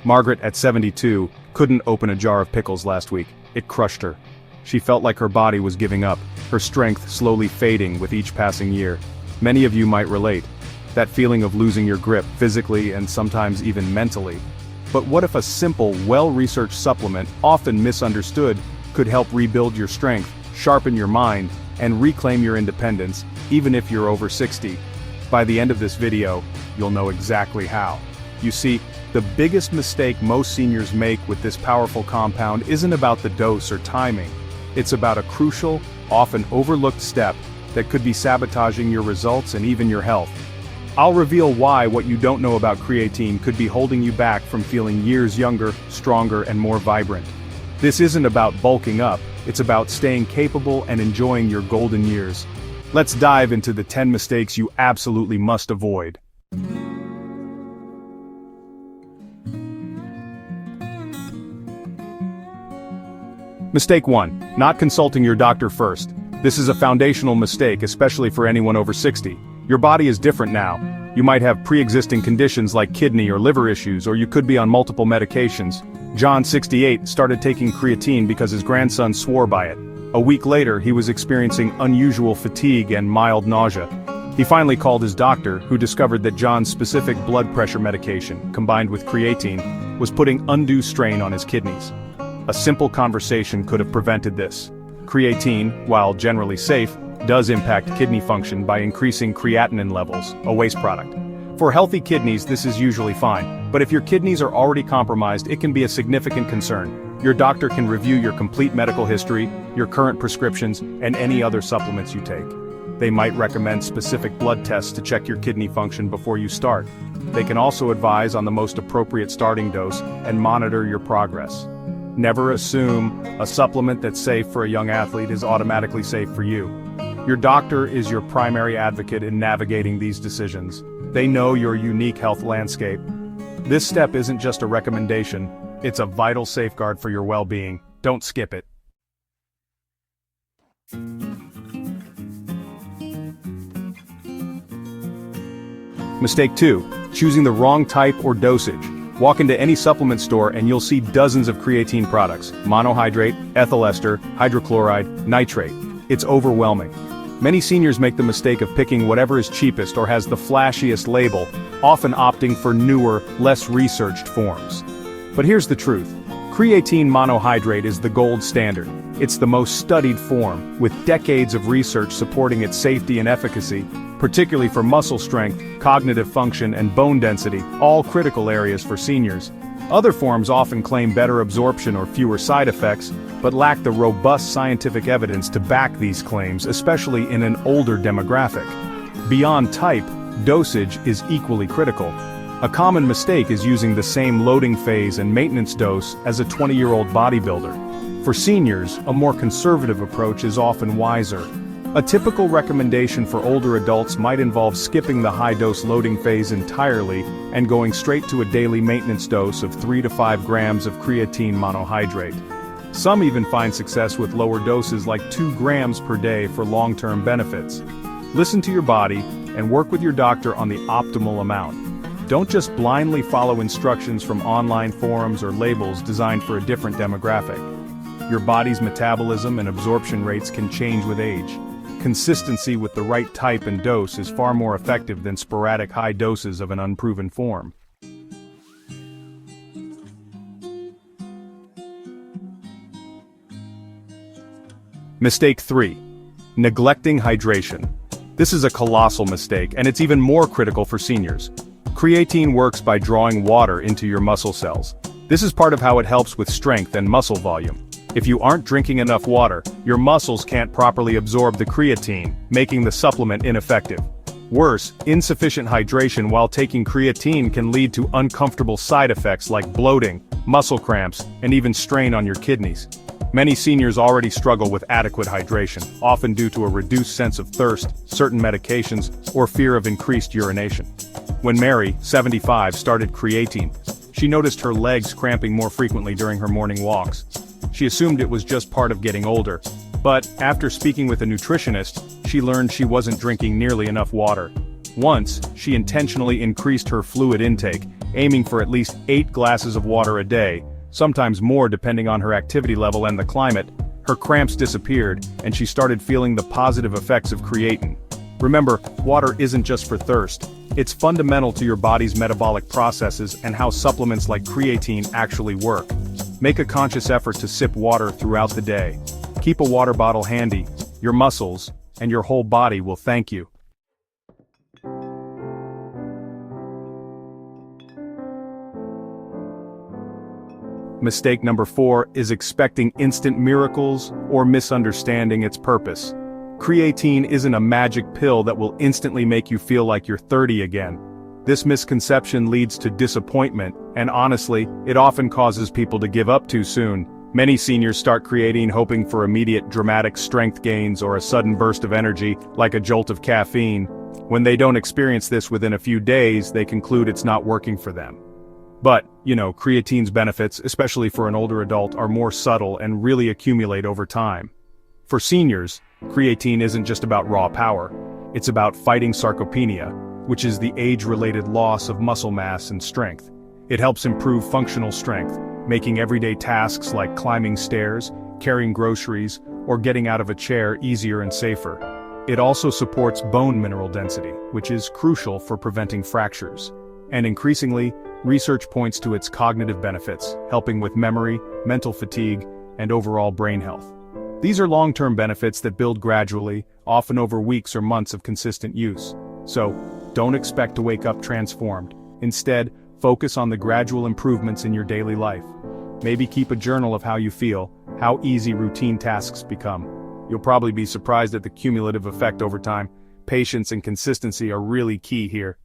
Margaret, at 72, couldn't open a jar of pickles last week. It crushed her. She felt like her body was giving up, her strength slowly fading with each passing year. Many of you might relate. That feeling of losing your grip, physically and sometimes even mentally. But what if a simple, well-researched supplement, often misunderstood, could help rebuild your strength, sharpen your mind, and reclaim your independence, even if you're over 60? By the end of this video, you'll know exactly how. You see, the biggest mistake most seniors make with this powerful compound isn't about the dose or timing. It's about a crucial, often overlooked step that could be sabotaging your results and even your health. I'll reveal why what you don't know about creatine could be holding you back from feeling years younger, stronger, and more vibrant. This isn't about bulking up, it's about staying capable and enjoying your golden years. Let's dive into the 10 mistakes you absolutely must avoid. Mistake 1. Not consulting your doctor first. This is a foundational mistake, especially for anyone over 60. Your body is different now. You might have pre-existing conditions like kidney or liver issues, or you could be on multiple medications. John, 68, started taking creatine because his grandson swore by it. A week later, he was experiencing unusual fatigue and mild nausea. He finally called his doctor, who discovered that John's specific blood pressure medication, combined with creatine, was putting undue strain on his kidneys. A simple conversation could have prevented this. Creatine, while generally safe, does impact kidney function by increasing creatinine levels, a waste product. For healthy kidneys, this is usually fine, but if your kidneys are already compromised, it can be a significant concern. Your doctor can review your complete medical history, your current prescriptions, and any other supplements you take. They might recommend specific blood tests to check your kidney function before you start. They can also advise on the most appropriate starting dose and monitor your progress. Never assume a supplement that's safe for a young athlete is automatically safe for you. Your doctor is your primary advocate in navigating these decisions. They know your unique health landscape. This step isn't just a recommendation, it's a vital safeguard for your well-being. Don't skip it. Mistake 2. Choosing the wrong type or dosage. Walk into any supplement store and you'll see dozens of creatine products: monohydrate, ethyl ester, hydrochloride, nitrate. It's overwhelming. Many seniors make the mistake of picking whatever is cheapest or has the flashiest label, often opting for newer, less researched forms. But here's the truth. Creatine monohydrate is the gold standard. It's the most studied form, with decades of research supporting its safety and efficacy, particularly for muscle strength, cognitive function, and bone density, all critical areas for seniors. Other forms often claim better absorption or fewer side effects, but lack the robust scientific evidence to back these claims, especially in an older demographic. Beyond type, dosage is equally critical. A common mistake is using the same loading phase and maintenance dose as a 20-year-old bodybuilder. For seniors, a more conservative approach is often wiser. A typical recommendation for older adults might involve skipping the high-dose loading phase entirely and going straight to a daily maintenance dose of 3 to 5 grams of creatine monohydrate. Some even find success with lower doses like 2 grams per day for long-term benefits. Listen to your body and work with your doctor on the optimal amount. Don't just blindly follow instructions from online forums or labels designed for a different demographic. Your body's metabolism and absorption rates can change with age. Consistency with the right type and dose is far more effective than sporadic high doses of an unproven form. Mistake 3. Neglecting hydration. This is a colossal mistake, and it's even more critical for seniors. Creatine works by drawing water into your muscle cells. This is part of how it helps with strength and muscle volume. If you aren't drinking enough water, your muscles can't properly absorb the creatine, making the supplement ineffective. Worse, insufficient hydration while taking creatine can lead to uncomfortable side effects like bloating, muscle cramps, and even strain on your kidneys. Many seniors already struggle with adequate hydration, often due to a reduced sense of thirst, certain medications, or fear of increased urination. When Mary, 75, started creatine, she noticed her legs cramping more frequently during her morning walks. She assumed it was just part of getting older, but after speaking with a nutritionist, she learned she wasn't drinking nearly enough water. Once, she intentionally increased her fluid intake, aiming for at least 8 glasses of water a day, sometimes more depending on her activity level and the climate. Her cramps disappeared, and she started feeling the positive effects of creatine. Remember, water isn't just for thirst. It's fundamental to your body's metabolic processes and how supplements like creatine actually work. Make a conscious effort to sip water throughout the day. Keep a water bottle handy. Your muscles and your whole body will thank you. Mistake number 4 is expecting instant miracles or misunderstanding its purpose. Creatine isn't a magic pill that will instantly make you feel like you're 30 again. This misconception leads to disappointment, and honestly, it often causes people to give up too soon. Many seniors start creatine hoping for immediate dramatic strength gains or a sudden burst of energy, like a jolt of caffeine. When they don't experience this within a few days, they conclude it's not working for them. But, creatine's benefits, especially for an older adult, are more subtle and really accumulate over time. For seniors, creatine isn't just about raw power. It's about fighting sarcopenia, which is the age-related loss of muscle mass and strength. It helps improve functional strength, making everyday tasks like climbing stairs, carrying groceries, or getting out of a chair easier and safer. It also supports bone mineral density, which is crucial for preventing fractures. And increasingly, research points to its cognitive benefits, helping with memory, mental fatigue, and overall brain health. These are long-term benefits that build gradually, often over weeks or months of consistent use. So, don't expect to wake up transformed. Instead, focus on the gradual improvements in your daily life. Maybe keep a journal of how you feel, how easy routine tasks become. You'll probably be surprised at the cumulative effect over time. Patience and consistency are really key here.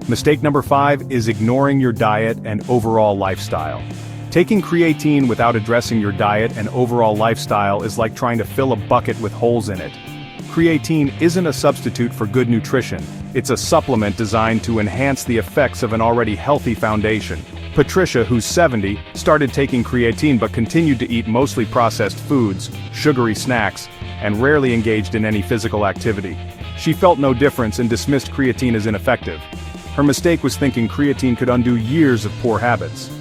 Mistake number 5 is ignoring your diet and overall lifestyle. Taking creatine without addressing your diet and overall lifestyle is like trying to fill a bucket with holes in it. Creatine isn't a substitute for good nutrition. It's a supplement designed to enhance the effects of an already healthy foundation. Patricia, who's 70, started taking creatine but continued to eat mostly processed foods, sugary snacks, and rarely engaged in any physical activity. She felt no difference and dismissed creatine as ineffective. Her mistake was thinking creatine could undo years of poor habits.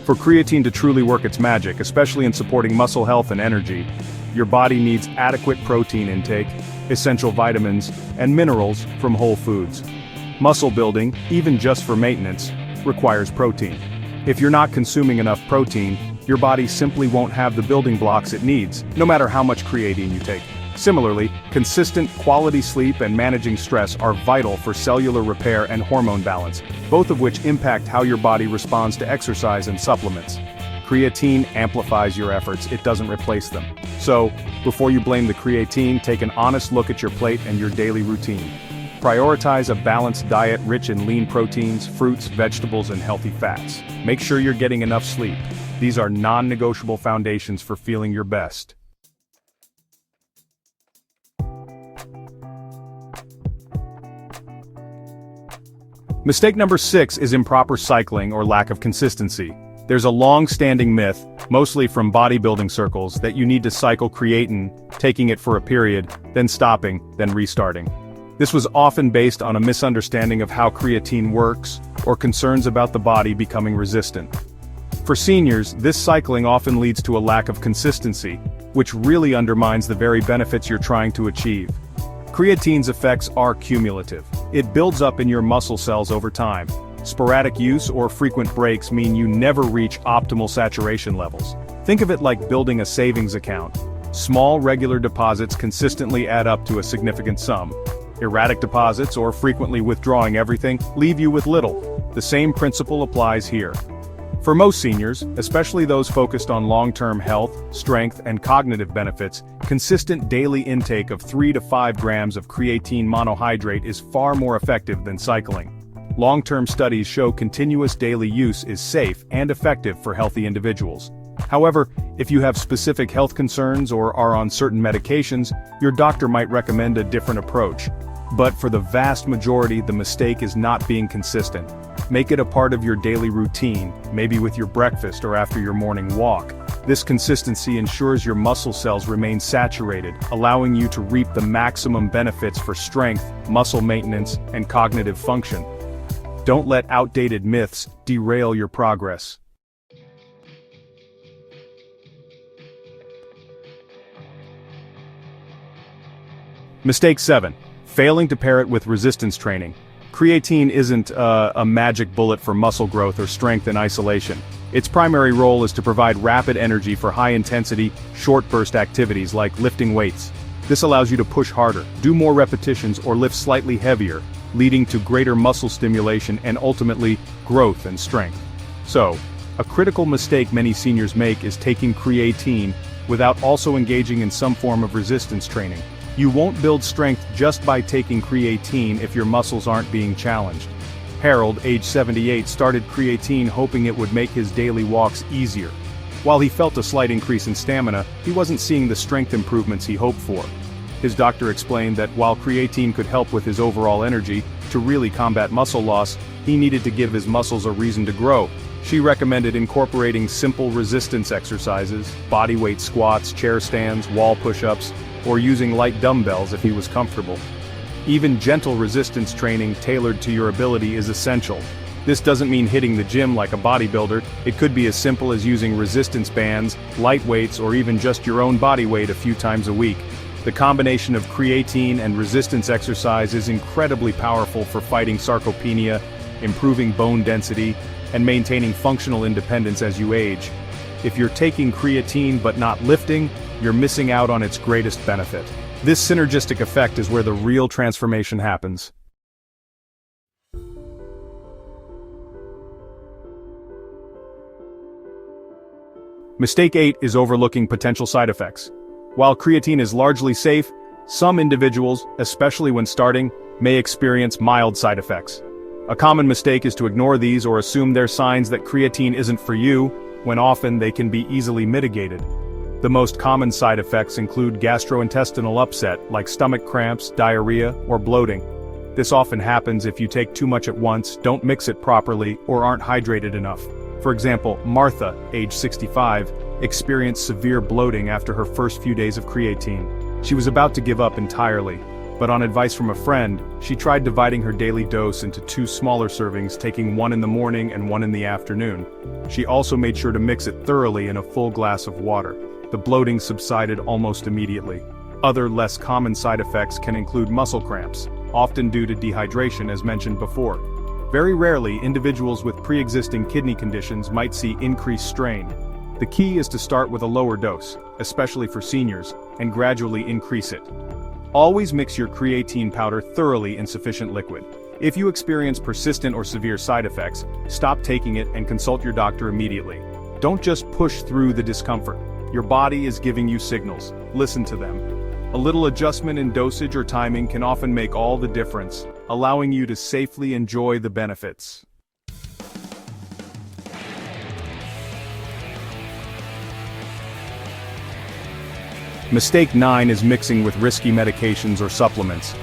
For creatine to truly work its magic, especially in supporting muscle health and energy, your body needs adequate protein intake, essential vitamins, and minerals from whole foods. Muscle building, even just for maintenance, requires protein. If you're not consuming enough protein, your body simply won't have the building blocks it needs, no matter how much creatine you take. Similarly, consistent quality sleep and managing stress are vital for cellular repair and hormone balance, both of which impact how your body responds to exercise and supplements. Creatine amplifies your efforts, it doesn't replace them. So, before you blame the creatine, take an honest look at your plate and your daily routine. Prioritize a balanced diet rich in lean proteins, fruits, vegetables, and healthy fats. Make sure you're getting enough sleep. These are non-negotiable foundations for feeling your best. Mistake number 6 is improper cycling or lack of consistency. There's a long-standing myth, mostly from bodybuilding circles, that you need to cycle creatine, taking it for a period, then stopping, then restarting. This was often based on a misunderstanding of how creatine works, or concerns about the body becoming resistant. For seniors, this cycling often leads to a lack of consistency, which really undermines the very benefits you're trying to achieve. Creatine's effects are cumulative. It builds up in your muscle cells over time. Sporadic use or frequent breaks mean you never reach optimal saturation levels. Think of it like building a savings account. Small regular deposits consistently add up to a significant sum. Erratic deposits or frequently withdrawing everything leave you with little. The same principle applies here. For most seniors, especially those focused on long-term health, strength, and cognitive benefits, consistent daily intake of 3 to 5 grams of creatine monohydrate is far more effective than cycling. Long-term studies show continuous daily use is safe and effective for healthy individuals. However, if you have specific health concerns or are on certain medications, your doctor might recommend a different approach. But for the vast majority, the mistake is not being consistent. Make it a part of your daily routine, maybe with your breakfast or after your morning walk. This consistency ensures your muscle cells remain saturated, allowing you to reap the maximum benefits for strength, muscle maintenance, and cognitive function. Don't let outdated myths derail your progress. Mistake 7. Failing to pair it with resistance training. Creatine isn't a magic bullet for muscle growth or strength in isolation. Its primary role is to provide rapid energy for high-intensity, short-burst activities like lifting weights. This allows you to push harder, do more repetitions, or lift slightly heavier, leading to greater muscle stimulation and ultimately, growth and strength. So, a critical mistake many seniors make is taking creatine without also engaging in some form of resistance training. You won't build strength just by taking creatine if your muscles aren't being challenged. Harold, age 78, started creatine hoping it would make his daily walks easier. While he felt a slight increase in stamina, he wasn't seeing the strength improvements he hoped for. His doctor explained that while creatine could help with his overall energy, to really combat muscle loss, he needed to give his muscles a reason to grow. She recommended incorporating simple resistance exercises, bodyweight squats, chair stands, wall push-ups, or using light dumbbells if he was comfortable. Even gentle resistance training tailored to your ability is essential. This doesn't mean hitting the gym like a bodybuilder. It could be as simple as using resistance bands, light weights, or even just your own body weight a few times a week. The combination of creatine and resistance exercise is incredibly powerful for fighting sarcopenia, improving bone density, and maintaining functional independence as you age. If you're taking creatine but not lifting, you're missing out on its greatest benefit. This synergistic effect is where the real transformation happens. Mistake 8 is overlooking potential side effects. While creatine is largely safe, some individuals, especially when starting, may experience mild side effects. A common mistake is to ignore these or assume they're signs that creatine isn't for you, when often they can be easily mitigated. The most common side effects include gastrointestinal upset, like stomach cramps, diarrhea, or bloating. This often happens if you take too much at once, don't mix it properly, or aren't hydrated enough. For example, Martha, age 65, experienced severe bloating after her first few days of creatine. She was about to give up entirely, but on advice from a friend, she tried dividing her daily dose into 2 smaller servings, taking 1 in the morning and 1 in the afternoon. She also made sure to mix it thoroughly in a full glass of water. The bloating subsided almost immediately. Other less common side effects can include muscle cramps, often due to dehydration as mentioned before. Very rarely, individuals with pre-existing kidney conditions might see increased strain. The key is to start with a lower dose, especially for seniors, and gradually increase it. Always mix your creatine powder thoroughly in sufficient liquid. If you experience persistent or severe side effects, stop taking it and consult your doctor immediately. Don't just push through the discomfort. Your body is giving you signals. Listen to them. A little adjustment in dosage or timing can often make all the difference, allowing you to safely enjoy the benefits. Mistake 9 is mixing with risky medications or supplements.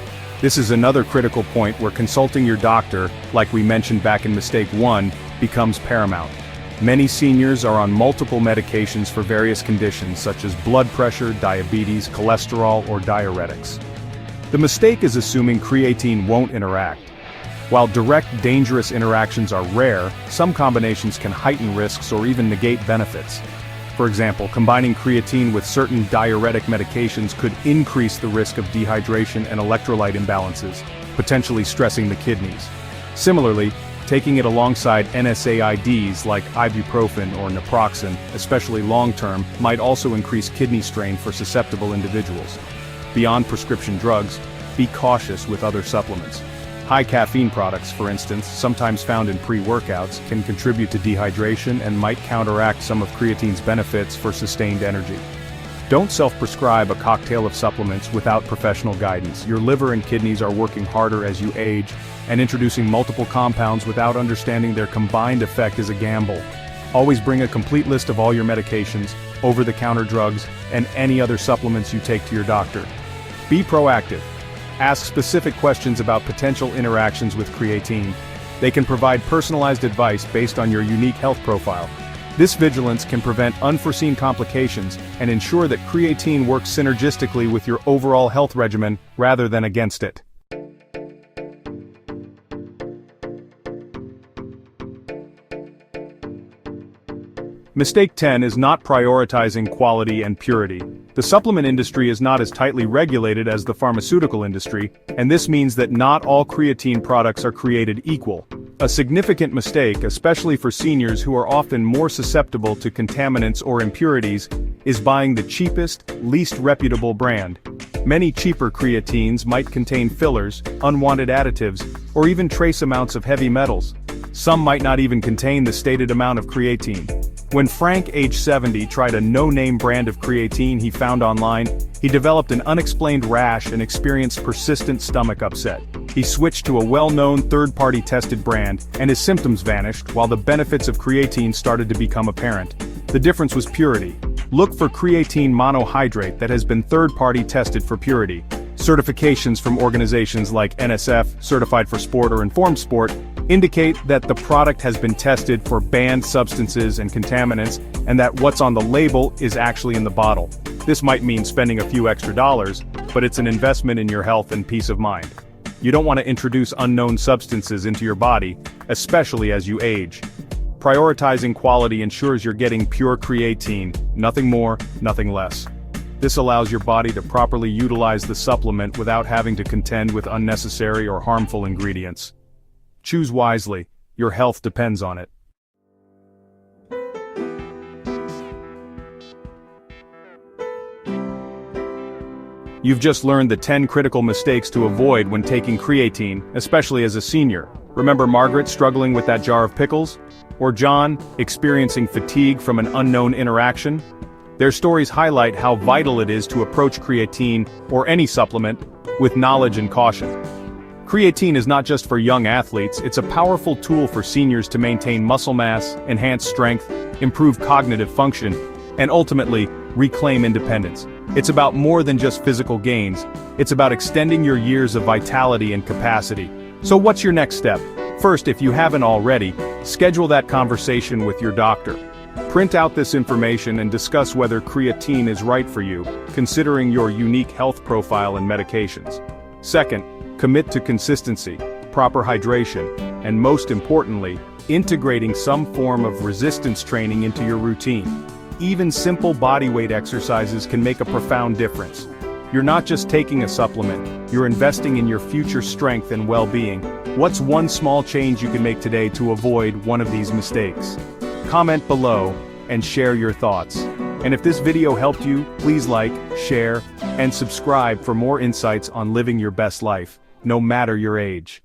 This is another critical point where consulting your doctor, like we mentioned back in mistake 1, becomes paramount. Many seniors are on multiple medications for various conditions such as blood pressure, diabetes, cholesterol, or diuretics. The mistake is assuming creatine won't interact. While direct dangerous interactions are rare, some combinations can heighten risks or even negate benefits. For example, combining creatine with certain diuretic medications could increase the risk of dehydration and electrolyte imbalances, potentially stressing the kidneys. Similarly, taking it alongside NSAIDs like ibuprofen or naproxen, especially long-term, might also increase kidney strain for susceptible individuals. Beyond prescription drugs, be cautious with other supplements. High caffeine products, for instance, sometimes found in pre-workouts, can contribute to dehydration and might counteract some of creatine's benefits for sustained energy. Don't self-prescribe a cocktail of supplements without professional guidance. Your liver and kidneys are working harder as you age, and introducing multiple compounds without understanding their combined effect is a gamble. Always bring a complete list of all your medications, over-the-counter drugs, and any other supplements you take to your doctor. Be proactive. Ask specific questions about potential interactions with creatine. They can provide personalized advice based on your unique health profile. This vigilance can prevent unforeseen complications and ensure that creatine works synergistically with your overall health regimen rather than against it. Mistake 10 is not prioritizing quality and purity. The supplement industry is not as tightly regulated as the pharmaceutical industry, and this means that not all creatine products are created equal. A significant mistake, especially for seniors who are often more susceptible to contaminants or impurities, is buying the cheapest, least reputable brand. Many cheaper creatines might contain fillers, unwanted additives, or even trace amounts of heavy metals. Some might not even contain the stated amount of creatine. When Frank, age 70, tried a no-name brand of creatine he found online, he developed an unexplained rash and experienced persistent stomach upset. He switched to a well-known third-party tested brand, and his symptoms vanished while the benefits of creatine started to become apparent. The difference was purity. Look for creatine monohydrate that has been third-party tested for purity. Certifications from organizations like NSF, Certified for Sport or Informed Sport, indicate that the product has been tested for banned substances and contaminants, and that what's on the label is actually in the bottle. This might mean spending a few extra dollars, but it's an investment in your health and peace of mind. You don't want to introduce unknown substances into your body, especially as you age. Prioritizing quality ensures you're getting pure creatine, nothing more, nothing less. This allows your body to properly utilize the supplement without having to contend with unnecessary or harmful ingredients. Choose wisely, your health depends on it. You've just learned the 10 critical mistakes to avoid when taking creatine, especially as a senior. Remember Margaret struggling with that jar of pickles? Or John, experiencing fatigue from an unknown interaction? Their stories highlight how vital it is to approach creatine, or any supplement, with knowledge and caution. Creatine is not just for young athletes, it's a powerful tool for seniors to maintain muscle mass, enhance strength, improve cognitive function, and ultimately, reclaim independence. It's about more than just physical gains, it's about extending your years of vitality and capacity. So what's your next step? First, if you haven't already, schedule that conversation with your doctor. Print out this information and discuss whether creatine is right for you, considering your unique health profile and medications. Second, commit to consistency, proper hydration, and most importantly, integrating some form of resistance training into your routine. Even simple bodyweight exercises can make a profound difference. You're not just taking a supplement, you're investing in your future strength and well-being. What's one small change you can make today to avoid one of these mistakes? Comment below and share your thoughts. And if this video helped you, please like, share, and subscribe for more insights on living your best life, no matter your age.